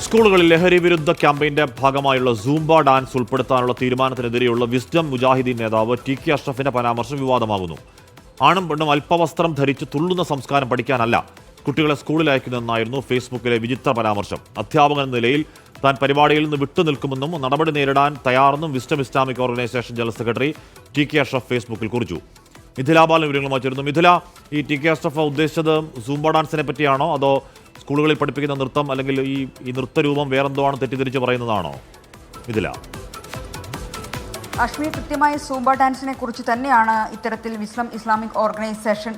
സ്കൂളുകളിൽ ലഹരി വിരുദ്ധ ക്യാമ്പയിന്റെ ഭാഗമായുള്ള സൂംബ ഡാൻസ് ഉൾപ്പെടുത്താനുള്ള തീരുമാനത്തിനെതിരെയുള്ള വിസ്ഡം മുജാഹിദീൻ നേതാവ് ടി.കെ. അഷ്റഫിന്റെ പരാമർശം വിവാദമാകുന്നു. ആണും പെണ്ണും അല്പവസ്ത്രം ധരിച്ച് തുള്ളുന്ന സംസ്കാരം പഠിക്കാനല്ല കുട്ടികളെ സ്കൂളിൽ അയക്കുന്നതെന്നായിരുന്നു ഫേസ്ബുക്കിലെ വിചിത്ര പരാമർശം. അധ്യാപകൻ എന്ന നിലയിൽ താൻ പരിപാടിയിൽ നിന്ന് വിട്ടുനിൽക്കുമെന്നും നടപടി നേരിടാൻ തയ്യാറെന്നും wisdom Islamic organisation general secretary T K. Ashraf ഫേസ്ബുക്കിൽ കുറിച്ചു. മിഥില ബാലൻ വിവരങ്ങളുമായി ചേരുന്നു. മിഥില, ഈ ടി.കെ. അഷ്റഫ് ഉദ്ദേശിച്ചത് സൂംബ ഡാൻസിനെ പറ്റിയാണോ അതോ സ്കൂളുകളിൽ പഠിപ്പിക്കുന്ന നൃത്തം അല്ലെങ്കിൽ ഈ നൃത്തരൂപം വേറെന്തോ ആണ് തെറ്റിദ്ധരിച്ച് പറയുന്നതാണോ? ഇതില അശ്മി, കൃത്യമായി സൂംബ ഡാൻസിനെ കുറിച്ച് തന്നെയാണ് ഇത്തരത്തിൽ wisdom Islamic organisation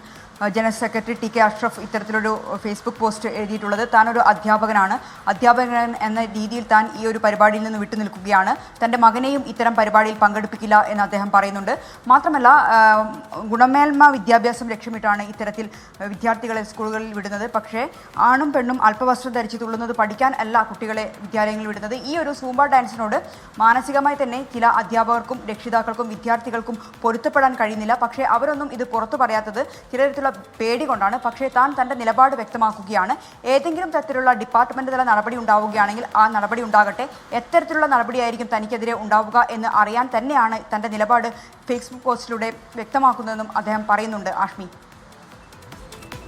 general secretary T K. Ashraf ഇത്തരത്തിലൊരു ഫേസ്ബുക്ക് പോസ്റ്റ് എഴുതിയിട്ടുള്ളത്. താനൊരു അധ്യാപകനാണ്, അധ്യാപകൻ എന്ന രീതിയിൽ താൻ ഈ ഒരു പരിപാടിയിൽ നിന്ന് വിട്ടുനിൽക്കുകയാണ്, തൻ്റെ മകനെയും ഇത്തരം പരിപാടിയിൽ പങ്കെടുപ്പിക്കില്ല എന്ന് അദ്ദേഹം പറയുന്നുണ്ട്. മാത്രമല്ല, ഗുണമേന്മ വിദ്യാഭ്യാസം ലക്ഷ്യമിട്ടാണ് ഇത്തരത്തിൽ വിദ്യാർത്ഥികളെ സ്കൂളുകളിൽ വിടുന്നത്. പക്ഷേ ആണും പെണ്ണും അല്പവസ്ത്രം ധരിച്ച് തുള്ളുന്നത് പഠിക്കാൻ അല്ല കുട്ടികളെ വിദ്യാലയങ്ങളിൽ വിടുന്നത്. ഈ ഒരു സൂംബ ഡാൻസിനോട് മാനസികമായി തന്നെ ചില അധ്യാപകർക്കും രക്ഷിതാക്കൾക്കും വിദ്യാർത്ഥികൾക്കും പൊരുത്തപ്പെടാൻ കഴിയുന്നില്ല. പക്ഷേ അവരൊന്നും ഇത് പുറത്തു പറയാത്തത് ചില പേടി കൊണ്ടാണ്. പക്ഷേ താൻ തൻ്റെ നിലപാട് വ്യക്തമാക്കുകയാണ്. ഏതെങ്കിലും തരത്തിലുള്ള ഡിപ്പാർട്ട്മെന്റ് തല നടപടി ഉണ്ടാവുകയാണെങ്കിൽ ആ നടപടി ഉണ്ടാകട്ടെ, എത്തരത്തിലുള്ള നടപടിയായിരിക്കും തനിക്കെതിരെ ഉണ്ടാവുക എന്ന് അറിയാൻ തന്നെയാണ് തൻ്റെ നിലപാട് ഫേസ്ബുക്ക് പോസ്റ്റിലൂടെ വ്യക്തമാക്കുന്നതെന്നും അദ്ദേഹം പറയുന്നുണ്ട്. ആഷ്മി,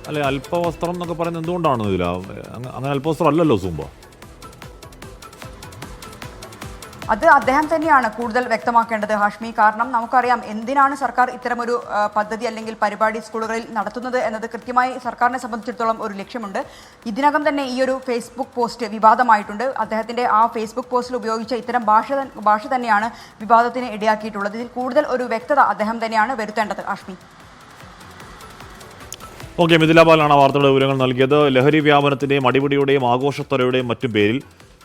അല്ലെ, അല്പവസ്ത്രം എന്നൊക്കെ പറയുന്നത് എന്തുകൊണ്ടാണ്? ഇതില അങ്ങനെ അല്പവസ്ത്രം അല്ലല്ലോ സൂംബ. അത് അദ്ദേഹം തന്നെയാണ് കൂടുതൽ വ്യക്തമാക്കേണ്ടത് ഹാഷ്മി. കാരണം നമുക്കറിയാം എന്തിനാണ് സർക്കാർ ഇത്തരമൊരു പദ്ധതി അല്ലെങ്കിൽ പരിപാടി സ്കൂളുകളിൽ നടത്തുന്നത് എന്നത് കൃത്യമായി സർക്കാരിനെ സംബന്ധിച്ചിടത്തോളം ഒരു ലക്ഷ്യമുണ്ട്. ഇതിനകം തന്നെ ഈ ഒരു ഫേസ്ബുക്ക് പോസ്റ്റ് വിവാദമായിട്ടുണ്ട്. അദ്ദേഹത്തിൻ്റെ ആ ഫേസ്ബുക്ക് പോസ്റ്റിൽ ഉപയോഗിച്ച ഇത്തരം ഭാഷ തന്നെയാണ് വിവാദത്തിന് ഇടയാക്കിയിട്ടുള്ളത്. ഇതിൽ കൂടുതൽ ഒരു വ്യക്തത അദ്ദേഹം തന്നെയാണ് വരുത്തേണ്ടത്. ഹാഷ്മി. ഓക്കെ, മിഥില ബാലാണ് വാർത്തയുടെ വിവരങ്ങൾ നൽകിയത്. ലഹരി വ്യാപനത്തിൻ്റെയും അടിപിടിയുടെയും ആഘോഷത്വരയുടെയും മറ്റും പേരിൽ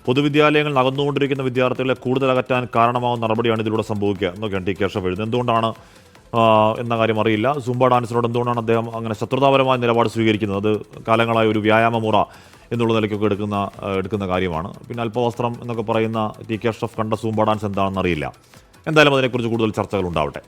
പൊതുവിദ്യാലയങ്ങൾ നടന്നുകൊണ്ടിരിക്കുന്ന വിദ്യാർത്ഥികളെ കൂടുതൽ അകറ്റാൻ കാരണമാകുന്ന നടപടിയാണ് ഇതിലൂടെ സംഭവിക്കുക എന്നൊക്കെയാണ് ടി.കെ. അഷ്റഫ് എഴുതുന്നത്. എന്തുകൊണ്ടാണ് എന്ന കാര്യം അറിയില്ല. സൂംബ ഡാൻസിനോട് എന്തുകൊണ്ടാണ് അദ്ദേഹം അങ്ങനെ ശത്രുതാപരമായ നിലപാട് സ്വീകരിക്കുന്നത്? അത് കാലങ്ങളായ ഒരു വ്യായാമമുറ എന്നുള്ള നിലയ്ക്കൊക്കെ എടുക്കുന്ന കാര്യമാണ്. പിന്നെ അല്പവസ്ത്രം എന്നൊക്കെ പറയുന്ന ടി.കെ. അഷ്റഫ് കണ്ട സൂംബ ഡാൻസ് എന്താണെന്ന് അറിയില്ല. എന്തായാലും അതിനെക്കുറിച്ച് കൂടുതൽ ചർച്ചകൾ ഉണ്ടാവട്ടെ.